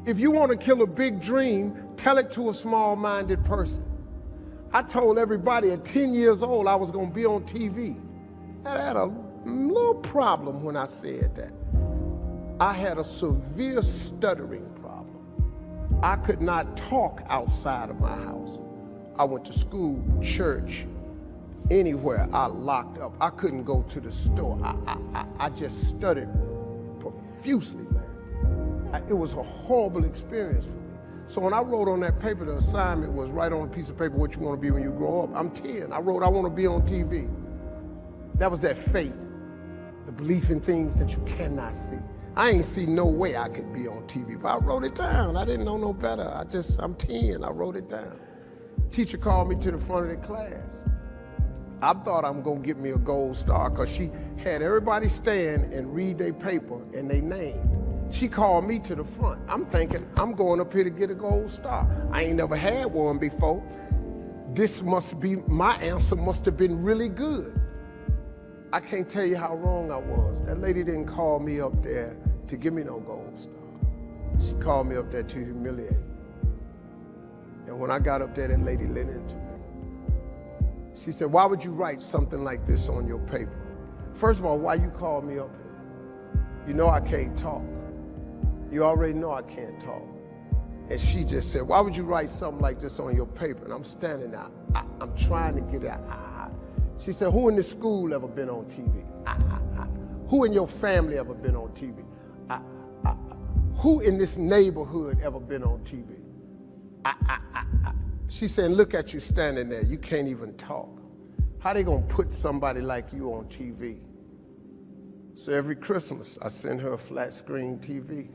If you want to kill a big dream, tell it to a small-minded person. I told everybody at 10 years old I was going to be on TV. I had a little problem when I said that. I had a severe stuttering problem. I could not talk outside of my house. I went to school, church, anywhere. I locked up. I couldn't go to the store. I just stuttered profusely, man. It was a horrible experience for me. So when I wrote on that paper, the assignment was write on a piece of paper what you want to be when you grow up. I'm 10. I wrote I want to be on TV. That was that faith, the belief in things that you cannot see. I ain't see no way I could be on TV, but I wrote it down. I didn't know no better. I'm 10. I wrote it down. Teacher called me to the front of the class. I thought I'm gonna get me a gold star because she had everybody stand and read their paper and their name. She called me to the front. I'm thinking, I'm going up here to get a gold star. I ain't never had one before. This must be, my answer must have been really good. I can't tell you how wrong I was. That lady didn't call me up there to give me no gold star. She called me up there to humiliate me. And when I got up there, that lady leaned into me. She said, why would you write something like this on your paper? First of all, why you called me up here? You know I can't talk. You already know I can't talk. And she just said, why would you write something like this on your paper? And I'm standing there. I'm trying to get it out. She said, who in this school ever been on TV? Who in your family ever been on TV? Who in this neighborhood ever been on TV? She said, look at you standing there. You can't even talk. How they gonna put somebody like you on TV? So every Christmas, I send her a flat screen TV.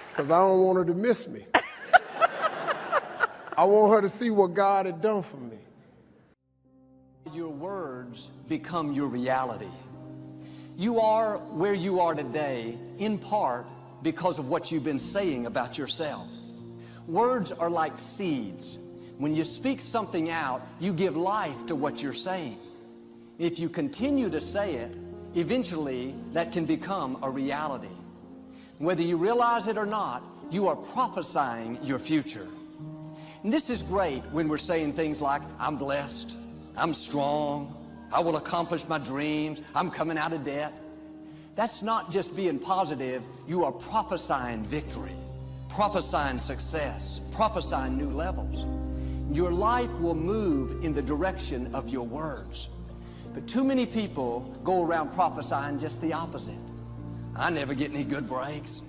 Because I don't want her to miss me. I want her to see what God had done for me. Your words become your reality. You are where you are today, in part because of what you've been saying about yourself. Words are like seeds. When you speak something out, you give life to what you're saying. If you continue to say it, eventually that can become a reality. Whether you realize it or not, you are prophesying your future. And this is great when we're saying things like, I'm blessed, I'm strong, I will accomplish my dreams, I'm coming out of debt. That's not just being positive, you are prophesying victory, prophesying success, prophesying new levels. Your life will move in the direction of your words. But too many people go around prophesying just the opposite. I never get any good breaks.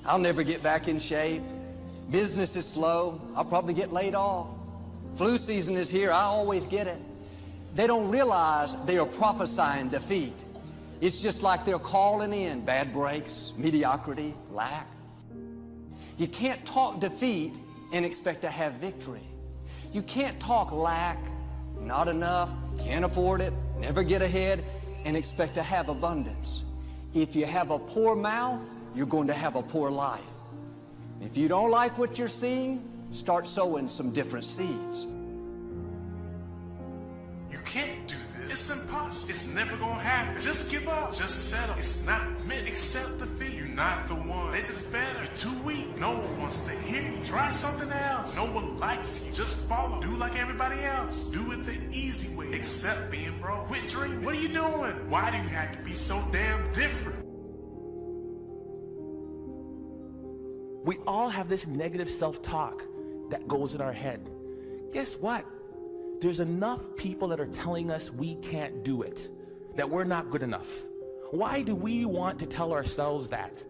I'll never get back in shape. Business is slow. I'll probably get laid off. Flu season is here. I always get it. They don't realize they are prophesying defeat. It's just like they're calling in bad breaks, mediocrity, lack. You can't talk defeat and expect to have victory. You can't talk lack, not enough, can't afford it, never get ahead, and expect to have abundance. If you have a poor mouth, you're going to have a poor life. If you don't like what you're seeing, start sowing some different seeds. You can't do this. It's impossible. It's never gonna happen. Just give up. Just settle. It's not meant. Accept defeat. You're not the one. They just better. You're too weak. No one wants to hear you. Try something else. No one likes you. Just follow. Do like everybody else. Do it the easy way. Accept being broke. Quit dreaming. What are you doing? Why do you have to be so damn different? We all have this negative self-talk that goes in our head. Guess what? There's enough people that are telling us we can't do it, that we're not good enough. Why do we want to tell ourselves that?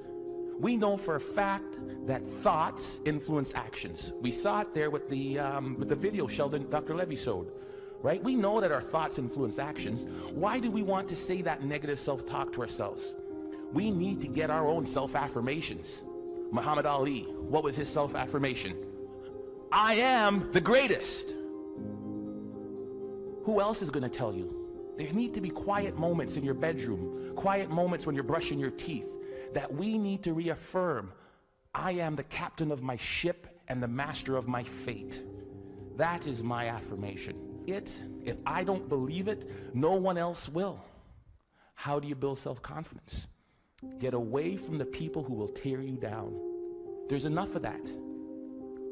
We know for a fact that thoughts influence actions. We saw it there with the video Sheldon, Dr. Levy showed, right? We know that our thoughts influence actions. Why do we want to say that negative self-talk to ourselves? We need to get our own self-affirmations. Muhammad Ali, what was his self-affirmation? I am the greatest. Who else is going to tell you? There need to be quiet moments in your bedroom, quiet moments when you're brushing your teeth, that we need to reaffirm, I am the captain of my ship and the master of my fate. That is my affirmation. it, if I don't believe it, no one else will. How do you build self-confidence? Get away from the people who will tear you down. There's enough of that.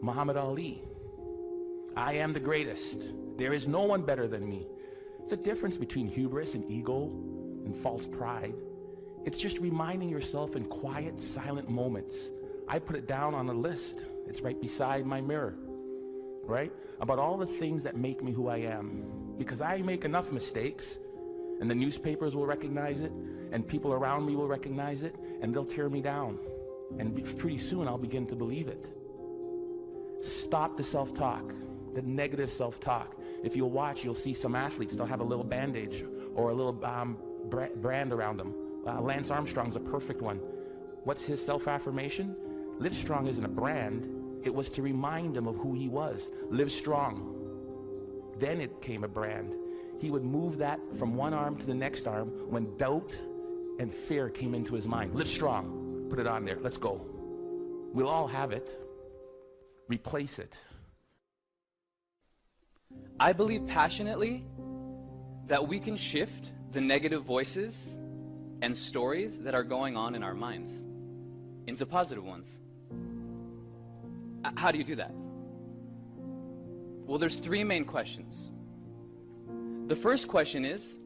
Muhammad Ali, I am the greatest. There is no one better than me. It's a difference between hubris and ego and false pride. It's just reminding yourself in quiet, silent moments. I put it down on a list. It's right beside my mirror, right? About all the things that make me who I am. Because I make enough mistakes, and the newspapers will recognize it, and people around me will recognize it, and they'll tear me down. And pretty soon I'll begin to believe it. Stop the self-talk, the negative self-talk. If you'll watch, you'll see some athletes, they'll have a little bandage or a little brand around them. Lance Armstrong's a perfect one. What's his self-affirmation? Live Strong isn't a brand. It was to remind him of who he was. Live strong. Then it came a brand. He would move that from one arm to the next arm when doubt and fear came into his mind. Live strong. Put it on there. Let's go. We'll all have it. Replace it. I believe passionately that we can shift the negative voices and stories that are going on in our minds into positive ones. How do you do that? Well, there's three main questions. The first question is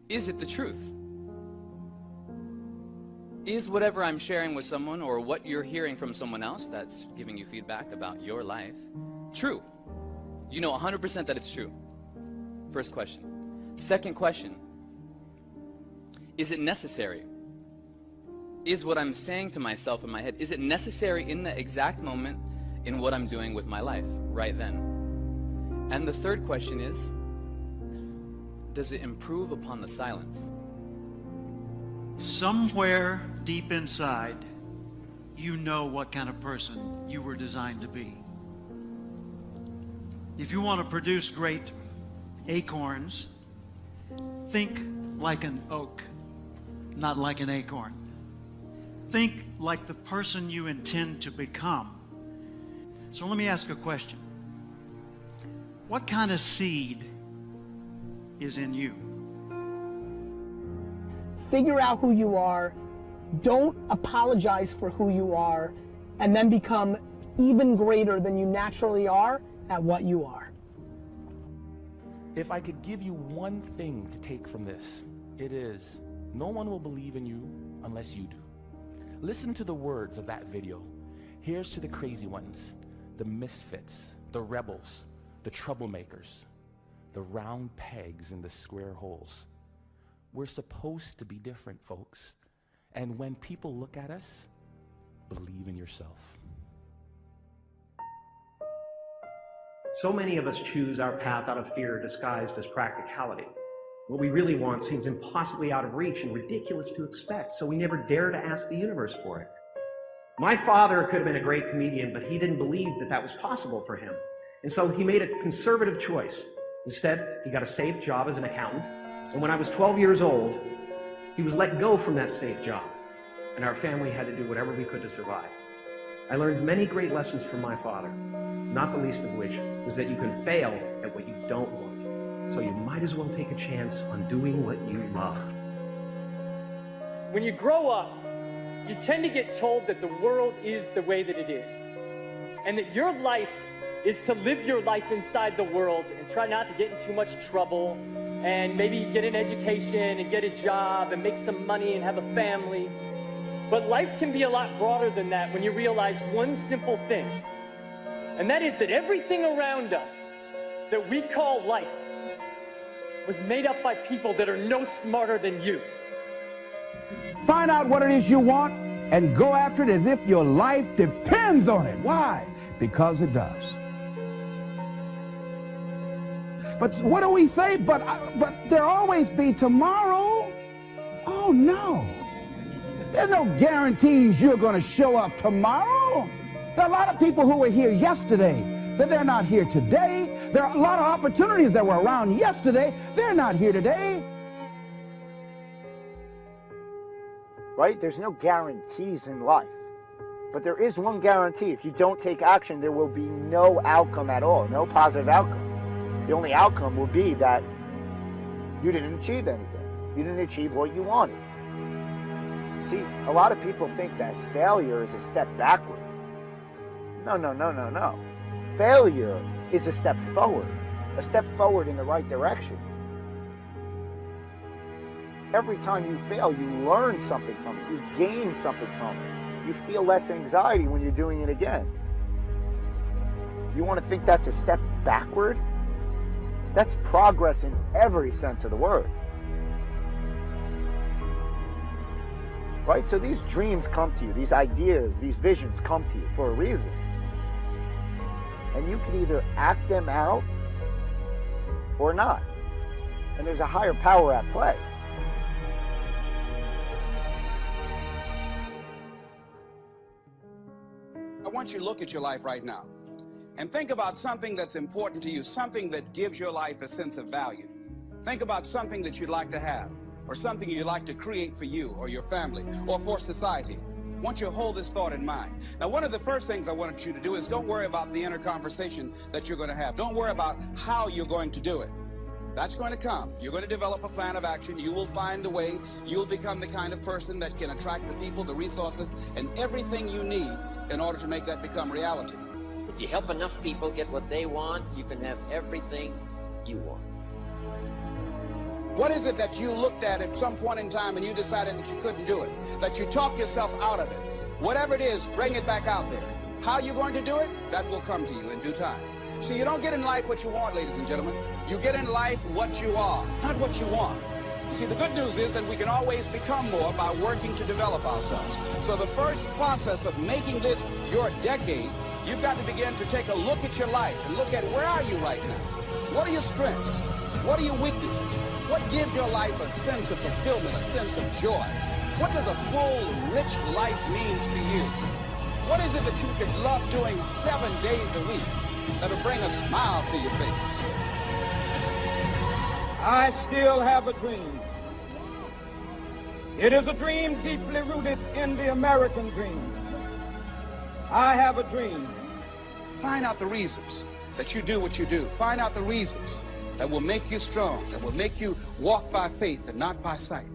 it the truth? Is whatever I'm sharing with someone or what you're hearing from someone else that's giving you feedback about your life true? You know 100% that it's true. First question. Second question, is it necessary? Is what I'm saying to myself in my head, is it necessary in the exact moment in what I'm doing with my life right then? And the third question is, does it improve upon the silence? Somewhere deep inside, you know what kind of person you were designed to be. If you want to produce great acorns, think like an oak, not like an acorn. Think like the person you intend to become. So let me ask a question. What kind of seed is in you? Figure out who you are, don't apologize for who you are, and then become even greater than you naturally are at what you are. If I could give you one thing to take from this, it is, no one will believe in you unless you do. Listen to the words of that video. Here's to the crazy ones, the misfits, the rebels, the troublemakers, the round pegs in the square holes. We're supposed to be different, folks. And when people look at us, believe in yourself. So many of us choose our path out of fear disguised as practicality. What we really want seems impossibly out of reach and ridiculous to expect, so we never dare to ask the universe for it. My father could have been a great comedian, but he didn't believe that that was possible for him. And so he made a conservative choice. Instead, he got a safe job as an accountant. And when I was 12 years old, he was let go from that safe job. And our family had to do whatever we could to survive. I learned many great lessons from my father, not the least of which was that you can fail at what you don't want. So you might as well take a chance on doing what you love. When you grow up, you tend to get told that the world is the way that it is. And that your life is to live your life inside the world and try not to get in too much trouble and maybe get an education and get a job and make some money and have a family. But life can be a lot broader than that when you realize one simple thing. And that is that everything around us that we call life was made up by people that are no smarter than you. Find out what it is you want and go after it as if your life depends on it. Why? Because it does. But what do we say? But there'll always be tomorrow. Oh no. There's no guarantees you're going to show up tomorrow. There are a lot of people who were here yesterday, but they're not here today. There are a lot of opportunities that were around yesterday. They're not here today. Right? There's no guarantees in life. But there is one guarantee. If you don't take action, there will be no outcome at all, no positive outcome. The only outcome will be that you didn't achieve anything. You didn't achieve what you wanted. See, a lot of people think that failure is a step backward. No, no, no, no, no. Failure is a step forward in the right direction. Every time you fail, you learn something from it. You gain something from it. You feel less anxiety when you're doing it again. You want to think that's a step backward? That's progress in every sense of the word. Right? So these dreams come to you, these ideas, these visions come to you for a reason. And you can either act them out or not. And there's a higher power at play. I want you to look at your life right now and think about something that's important to you, something that gives your life a sense of value. Think about something that you'd like to have, or something you'd like to create for you or your family or for society. I want you to hold this thought in mind. Now, one of the first things I want you to do is don't worry about the inner conversation that you're going to have. Don't worry about how you're going to do it. That's going to come. You're going to develop a plan of action. You will find the way. You'll become the kind of person that can attract the people, the resources, and everything you need in order to make that become reality. If you help enough people get what they want, you can have everything you want. What is it that you looked at some point in time and you decided that you couldn't do it, that you talked yourself out of it? Whatever it is, bring it back out there. How you're going to do it, that will come to you in due time. See, you don't get in life what you want, ladies and gentlemen. You get in life what you are, not what you want. You see, the good news is that we can always become more by working to develop ourselves. So the first process of making this your decade, you've got to begin to take a look at your life and look at where are you right now? What are your strengths? What are your weaknesses? What gives your life a sense of fulfillment, a sense of joy? What does a full, rich life means to you? What is it that you could love doing 7 days a week that'll bring a smile to your face? I still have a dream. It is a dream deeply rooted in the American dream. I have a dream. Find out the reasons that you do what you do. Find out the reasons that will make you strong, that will make you walk by faith and not by sight.